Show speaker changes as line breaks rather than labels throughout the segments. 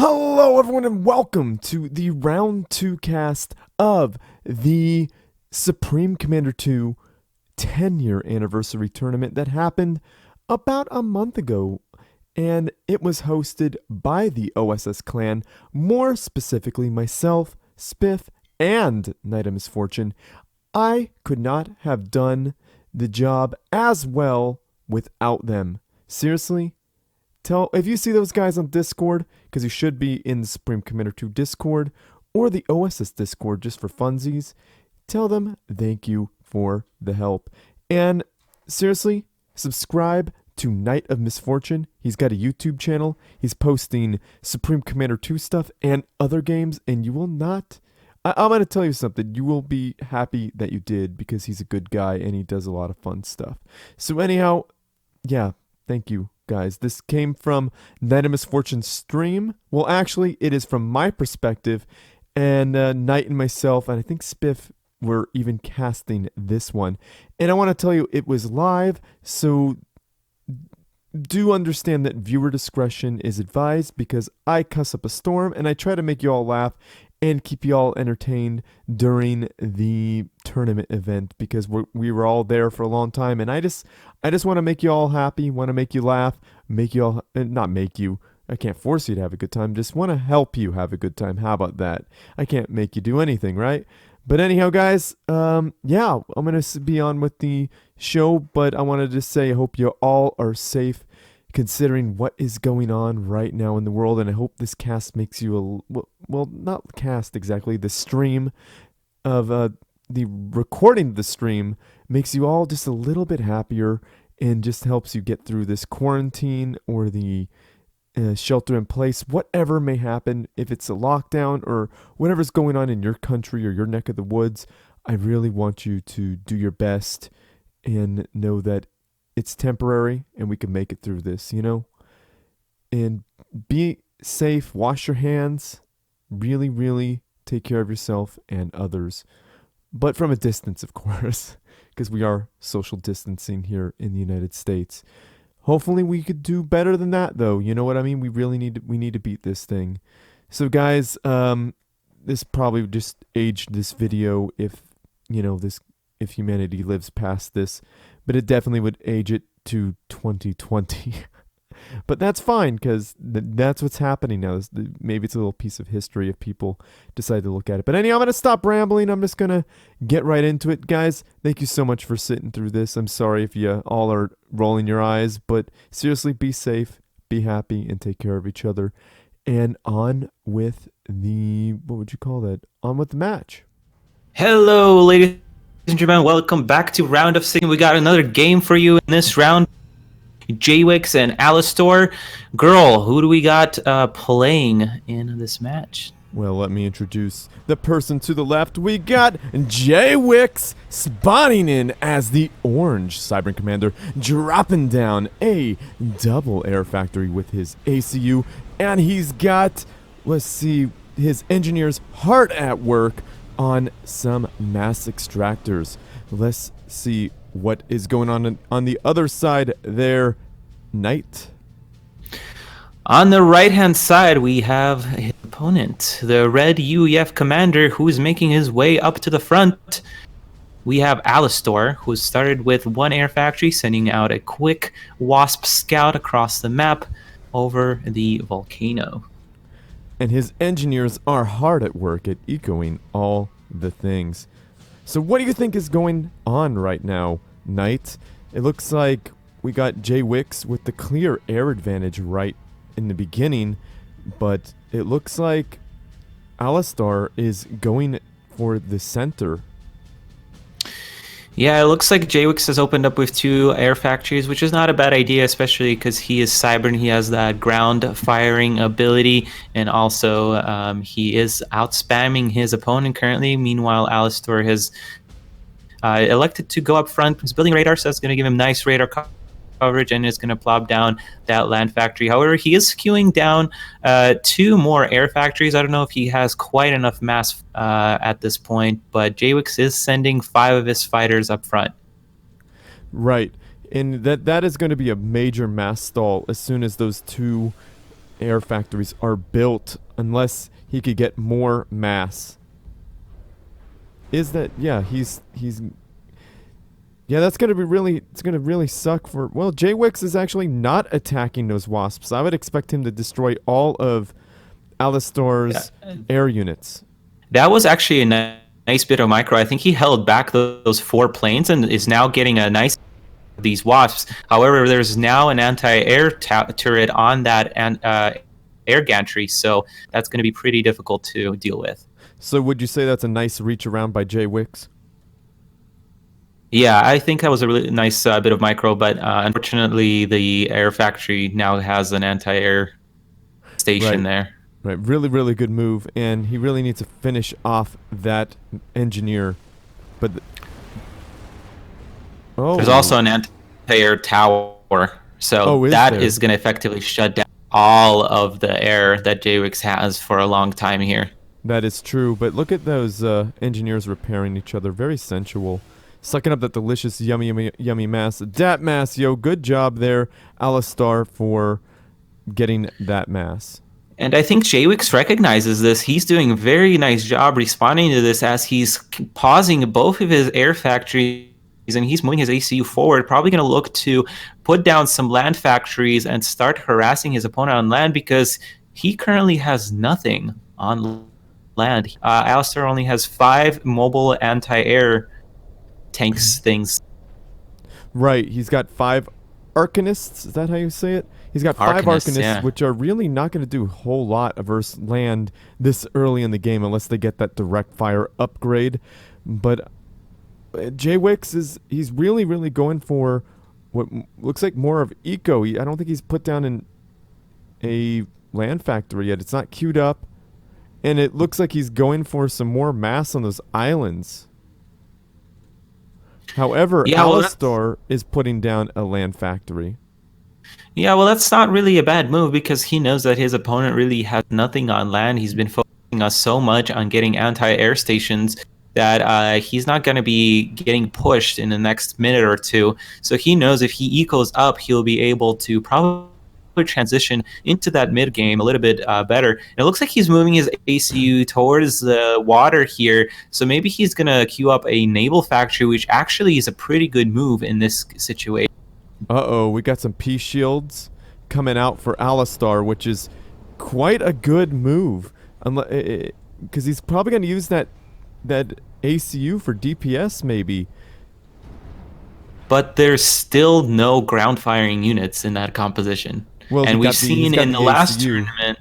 Hello, everyone, and welcome to the Round 2 cast of the Supreme Commander 2 10-year anniversary tournament that happened about a month ago. And it was hosted by the OSS clan, more specifically myself, Spiff, and Nite of Misfortune. I could not have done the job as well without them. Seriously, if you see those guys on Discord, because you should be in the Supreme Commander 2 Discord or the OSS Discord just for funsies, tell them thank you for the help. And seriously, subscribe to Nite of Misfortune. He's got a YouTube channel. He's posting Supreme Commander 2 stuff and other games, and you will not... I'm going to tell you something. You will be happy that you did because he's a good guy and he does a lot of fun stuff. So anyhow, yeah, thank you, guys. This came from Nite of Misfortune's stream. Well, actually, it is from my perspective, and Nite and myself, and I think Spiff were even casting this one. And I want to tell you, it was live, so do understand that viewer discretion is advised because I cuss up a storm and I try to make you all laugh and keep you all entertained during the tournament event because we were all there for a long time, and I just want to make you all happy, want to make you laugh, make you all, not make you, I can't force you to have a good time, just want to help you have a good time. How about that? I can't make you do anything, right? But anyhow, guys, yeah, I'm going to be on with the show, but I wanted to say I hope you all are safe considering what is going on right now in the world, and I hope this cast makes you well, not cast exactly, the stream of the recording of the stream makes you all just a little bit happier and just helps you get through this quarantine or the shelter in place, whatever may happen. If it's a lockdown or whatever's going on in your country or your neck of the woods, I really want you to do your best and know that it's temporary and we can make it through this, you know? And be safe, wash your hands, really, really take care of yourself and others. But from a distance, of course, because we are social distancing here in the United States. Hopefully we could do better than that, though. You know what I mean? We really need to beat this thing. So guys, this probably just aged this video if humanity lives past this, but it definitely would age it to 2020. But that's fine because that's what's happening now. Maybe it's a little piece of history if people decide to look at it. But anyhow, I'm going to stop rambling. I'm just going to get right into it. Guys, thank you so much for sitting through this. I'm sorry if you all are rolling your eyes, but seriously, be safe, be happy, and take care of each other. And on with the, what would you call that? On with the match.
Hello, ladies and gentlemen. Welcome back to Round of 6. We got another game for you in this round. Jaywix and Alastor. Girl, who do we got playing in this match?
Well, let me introduce the person to the left. We got Jaywix spawning in as the orange Cyber Commander, dropping down a double air factory with his ACU, and he's got, let's see, his engineers hard at work on some mass extractors. Let's see what is going on the other side there, Nite.
On the right-hand side, we have his opponent, the red UEF commander, who's making his way up to the front. We have Alastor, who started with one air factory, sending out a quick wasp scout across the map over the volcano.
And his engineers are hard at work at echoing all the things. So what do you think is going on right now, Nite? It looks like we got Jaywix with the clear air advantage right in the beginning, but it looks like Alastor is going for the center.
Yeah, it looks like Jaywix has opened up with two air factories, which is not a bad idea, especially because he is cyber and he has that ground firing ability, and also he is out spamming his opponent currently. Meanwhile, Alastor has elected to go up front. He's building radar, so that's going to give him nice radar coverage and is going to plop down that land factory. However, he is skewing down two more air factories. I don't know if he has quite enough mass at this point, but Jaywix is sending 5 of his fighters up front.
Right, and that is going to be a major mass stall as soon as those two air factories are built unless he could get more mass. Is that, yeah, he's yeah, that's gonna be really, it's gonna really suck for, well, Jaywix is actually not attacking those wasps. I would expect him to destroy all of Alastor's air units.
That was actually a nice bit of micro. I think he held back those 4 planes and is now getting a nice these wasps. However, there's now an anti-air turret on that air gantry, so that's going to be pretty difficult to deal with.
So would you say that's a nice reach around by Jaywix?
Yeah, I think that was a really nice bit of micro, but unfortunately the air factory now has an anti-air station there.
Right, really, really good move, and he really needs to finish off that engineer. But
there's also an anti-air tower, so that is going to effectively shut down all of the air that Jaywix has for a long time here.
That is true, but look at those engineers repairing each other. Very sensual. Sucking up that delicious, yummy, yummy, yummy mass. Dat mass, yo. Good job there, Alastor, for getting that mass.
And I think Jaywix recognizes this. He's doing a very nice job responding to this as he's pausing both of his air factories and he's moving his ACU forward, probably going to look to put down some land factories and start harassing his opponent on land because he currently has nothing on land. Alistair only has 5 mobile anti-air tanks things.
Right, he's got 5 Arcanists, is that how you say it? He's got 5 Arcanists, yeah, which are really not going to do a whole lot versus land this early in the game unless they get that direct fire upgrade. But Jaywix he's really, really going for what looks like more of eco. I don't think he's put down a land factory yet. It's not queued up. And it looks like he's going for some more mass on those islands. However, yeah, Alastor is putting down a land factory.
Yeah, well, that's not really a bad move because he knows that his opponent really has nothing on land. He's been focusing us so much on getting anti-air stations that he's not going to be getting pushed in the next minute or two. So he knows if he ecos up, he'll be able to probably transition into that mid game a little bit better. And it looks like he's moving his ACU towards the water here, so maybe he's gonna queue up a naval factory, which actually is a pretty good move in this situation.
We got some P shields coming out for Alastor, which is quite a good move, because he's probably gonna use that ACU for DPS maybe. But
there's still no ground firing units in that composition.
Well,
and we've seen in the last tournament.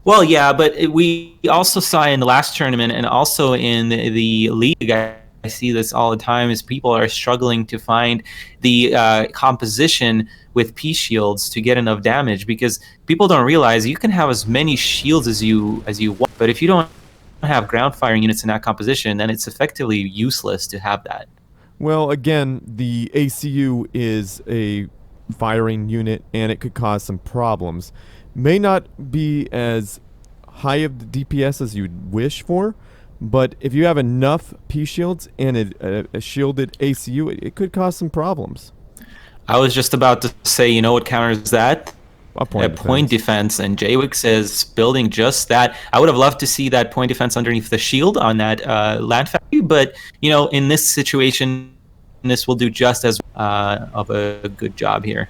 Well, yeah, but we also saw in the last tournament and also in the league, I see this all the time, is people are struggling to find the composition with P shields to get enough damage because people don't realize you can have as many shields as you want, but if you don't have ground firing units in that composition, then it's effectively useless to have that.
Well, again, the ACU is a firing unit, and it could cause some problems. May not be as high of the DPS as you'd wish for, but if you have enough P shields and a shielded ACU, it could cause some problems.
I was just about to say, you know what counters that? A point defense, and Jaywix is building just that. I would have loved to see that point defense underneath the shield on that land factory, but you know, in this situation, this will do just as of a good job here.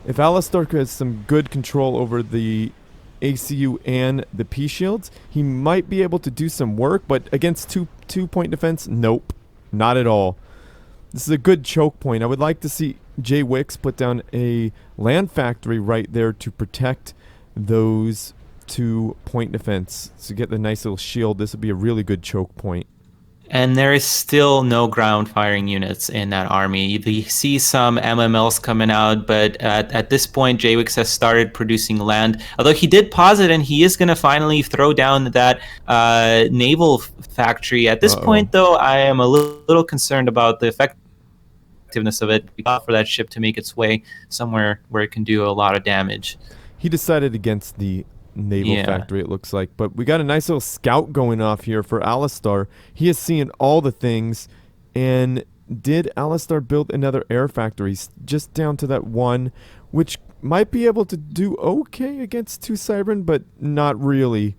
If Alastor has some good control over the ACU and the P shields, he might be able to do some work, but against two point defense, nope, not at all. This is a good choke point. I would like to see Jaywix put down a land factory right there to protect those 2 point defense. To get the nice little shield, this would be a really good choke point.
And there is still no ground firing units in that army. You see some MMLs coming out, but at this point, Jaywix has started producing land. Although he did pause it, and he is going to finally throw down that naval factory. At this point, though, I am a little concerned about the effectiveness of it for that ship to make its way somewhere where it can do a lot of damage.
He decided against the naval factory, it looks like, but we got a nice little scout going off here for Alastor. He is seeing all the things. And did Alastor build another air factory? Just down to that one, which might be able to do okay against 2 Cybern, but not really.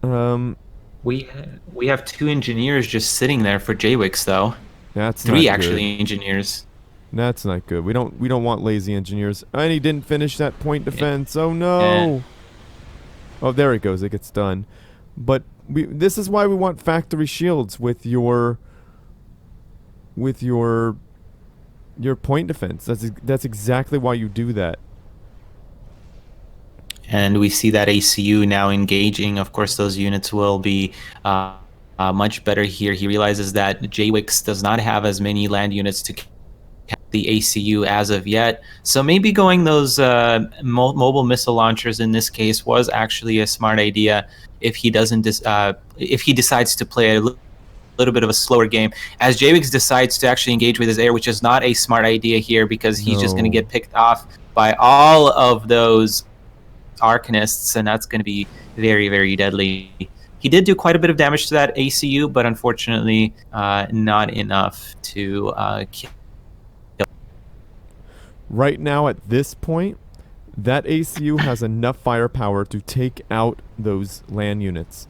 Um,
We have 2 engineers just sitting there for Jaywix though.
that's
Three
not good.
actually engineers.
That's not good. We don't want lazy engineers. And he didn't finish that point
Yeah.
defense. Oh
And
no. Oh, there it goes. It gets done. But this is why we want factory shields with your point defense. That's exactly why you do that.
and we see that ACU now engaging. Of course, those units will be much better here. He realizes that Jaywix does not have as many land units to the ACU as of yet. So maybe going those mobile missile launchers in this case was actually a smart idea if he doesn't if he decides to play a little bit of a slower game, as Jaywix decides to actually engage with his air, which is not a smart idea here because he's just going to
No.
get picked off by all of those Arcanists, and that's going to be very, very deadly. He did do quite a bit of damage to that ACU, but unfortunately not enough to kill.
Right now, at this point, that ACU has enough firepower to take out those land units.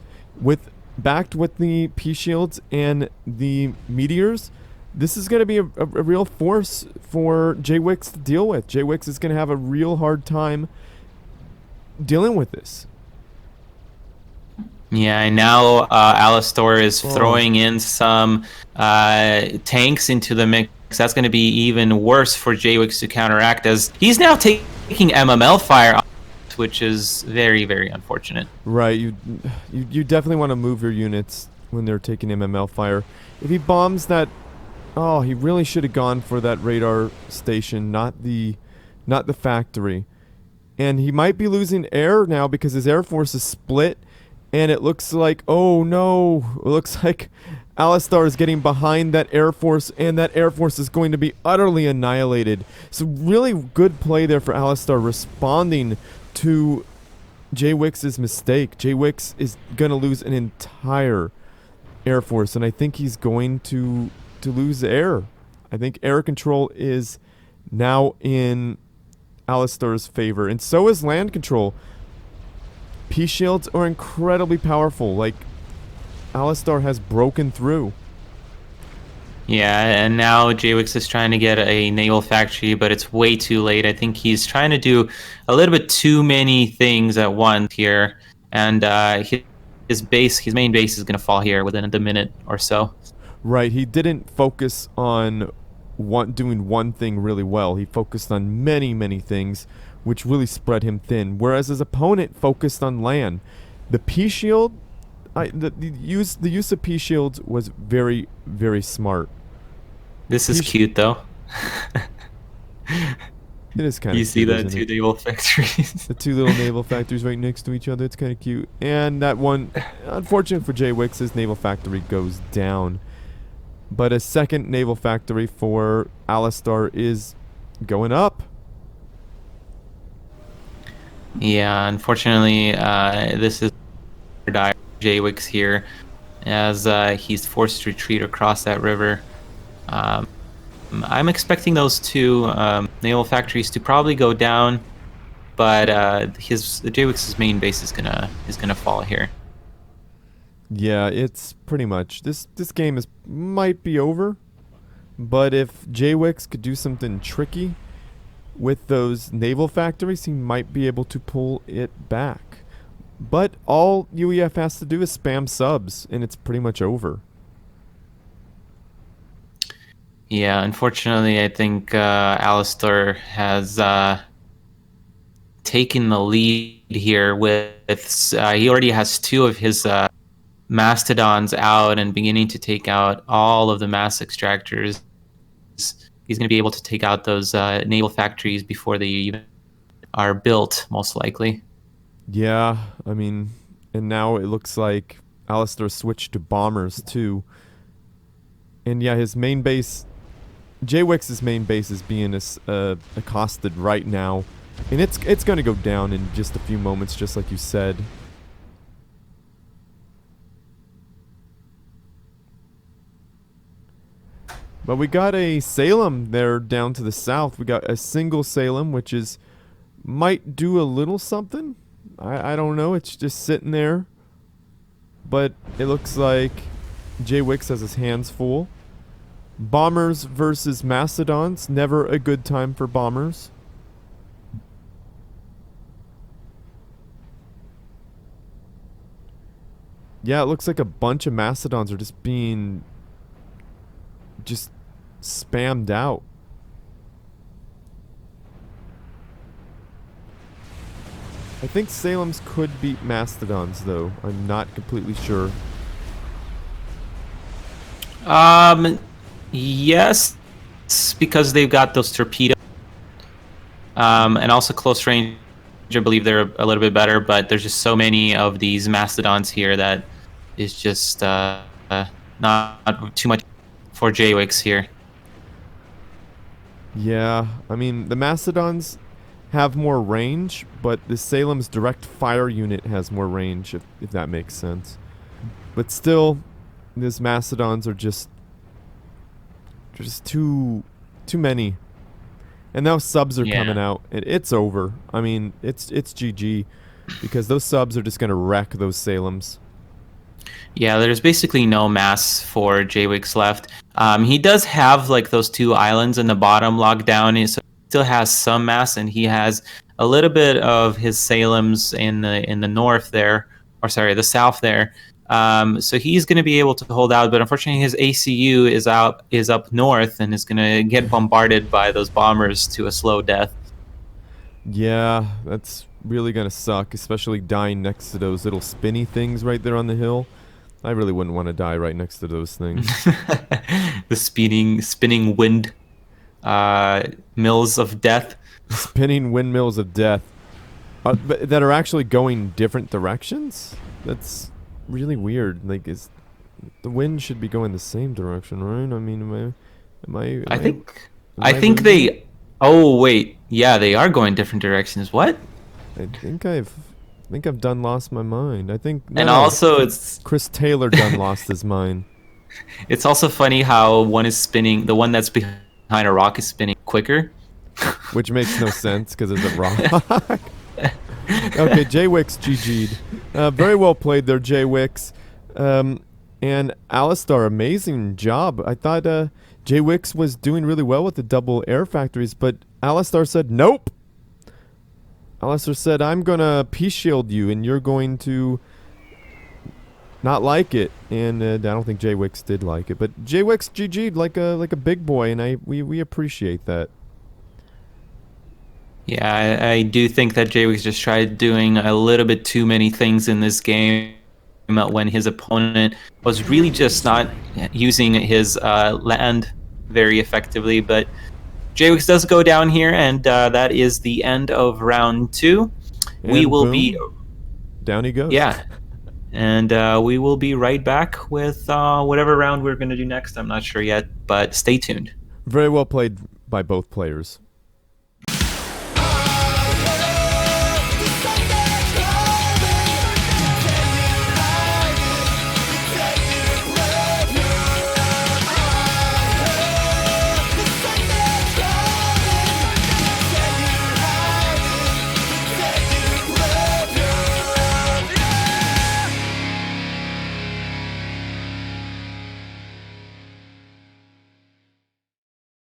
Backed with the P shields and the meteors, this is going to be a real force for Jaywix to deal with. Jaywix is going to have a real hard time dealing with this.
Yeah, and now Alastor is
Oh.
throwing in some tanks into the mix. That's going to be even worse for Jaywix to counteract, as he's now taking MML fire, which is very, very unfortunate.
Right, you definitely want to move your units when they're taking MML fire. If he bombs that, oh, he really should have gone for that radar station, not the factory. And he might be losing air now because his air force is split, and it looks like, oh no, it looks like Alistar is getting behind that air force, and that air force is going to be utterly annihilated. So really good play there for Alistar, responding to Jaywix's mistake. Jaywix is going to lose an entire air force, and I think he's going to lose air. I think air control is now in Alastar's favor, and so is land control. P shields are incredibly powerful. Like, Alastar has broken through.
Yeah, and now Jaywix is trying to get a naval factory, but it's way too late. I think he's trying to do a little bit too many things at once here, and his main base is going to fall here within a minute or so.
Right, he didn't focus on doing one thing really well. He focused on many things, which really spread him thin. Whereas his opponent focused on land. The P shield, the use of P shields was very, very smart.
This is cute though.
It is kind of cute.
You see the
isn't
two
it?
naval factories.
The two little naval factories right next to each other. It's kind of cute. And that one, unfortunate for Jaywix, his naval factory goes down. But a second naval factory for Alastar is going up.
Yeah, unfortunately, this is dire Jaywix here, as he's forced to retreat across that river. I'm expecting those two naval factories to probably go down, but Jaywix's main base is gonna fall here.
Yeah, it's pretty much this game might be over. But if Jaywix could do something tricky with those naval factories, he might be able to pull it back. But all UEF has to do is spam subs, and it's pretty much over.
Yeah, unfortunately, I think Alistair has taken the lead here with he already has two of his mastodons out and beginning to take out all of the mass extractors. He's going to be able to take out those naval factories before they even are built, most likely.
Yeah, I mean, and now it looks like Alistair switched to bombers too. And yeah, his main base, Jaywix's main base is being accosted right now. And it's going to go down in just a few moments, just like you said. But we got a Salem there down to the south. We got a single Salem, which is might do a little something. I don't know. It's just sitting there. But it looks like Jaywix has his hands full. Bombers versus Mastodons. Never a good time for bombers. Yeah, it looks like a bunch of Mastodons are just being spammed out. I think Salem's could beat Mastodons, though. I'm not completely sure.
Yes, because they've got those torpedoes. And also close range, I believe they're a little bit better, but there's just so many of these Mastodons here that is just not too much for Jaywix here.
Yeah, I mean, the Mastodons have more range, but the Salem's direct fire unit has more range, if that makes sense. But still, these Mastodons are just too many. And now subs are coming out, and it's over. I mean, it's GG, because those subs are just gonna wreck those Salems.
Yeah, there's basically no mass for Jaywix left. He does have like those 2 islands in the bottom locked down, so he still has some mass, and he has a little bit of his Salems in the north there, or sorry, the south there. So he's going to be able to hold out, but unfortunately his ACU is up north and is going to get bombarded by those bombers to a slow death.
Yeah, that's really gonna suck, especially dying next to those little spinny things right there on the hill. I really wouldn't want to die right next to those things.
The spinning wind mills of death.
Spinning windmills of death. That are actually going different directions? That's really weird. Like, the wind should be going the same direction, right? I mean,
I think they... Oh, wait. Yeah, they are going different directions. What?
I think I've done lost my mind. I think...
And also, it's...
Chris Taylor done lost his mind.
It's also funny how one is spinning... The one that's behind a rock is spinning quicker.
Which makes no sense, because it's a rock. Okay, Jaywix GG'd. Very well played there, Jaywix. And Alistair, amazing job. I thought Jaywix was doing really well with the double air factories, but Alistair said, nope. Alistair said, I'm going to peace shield you, and you're going to not like it. And I don't think Jaywix did like it, but Jaywix GG'd like a big boy, and we appreciate that.
Yeah, I do think that Jaywix just tried doing a little bit too many things in this game when his opponent was really just not using his land very effectively. But Jaywix does go down here, and that is the end of round 2.
And
we will
boom,
be...
Down he goes.
Yeah. And we will be right back with whatever round we're going to do next. I'm not sure yet, but stay tuned.
Very well played by both players.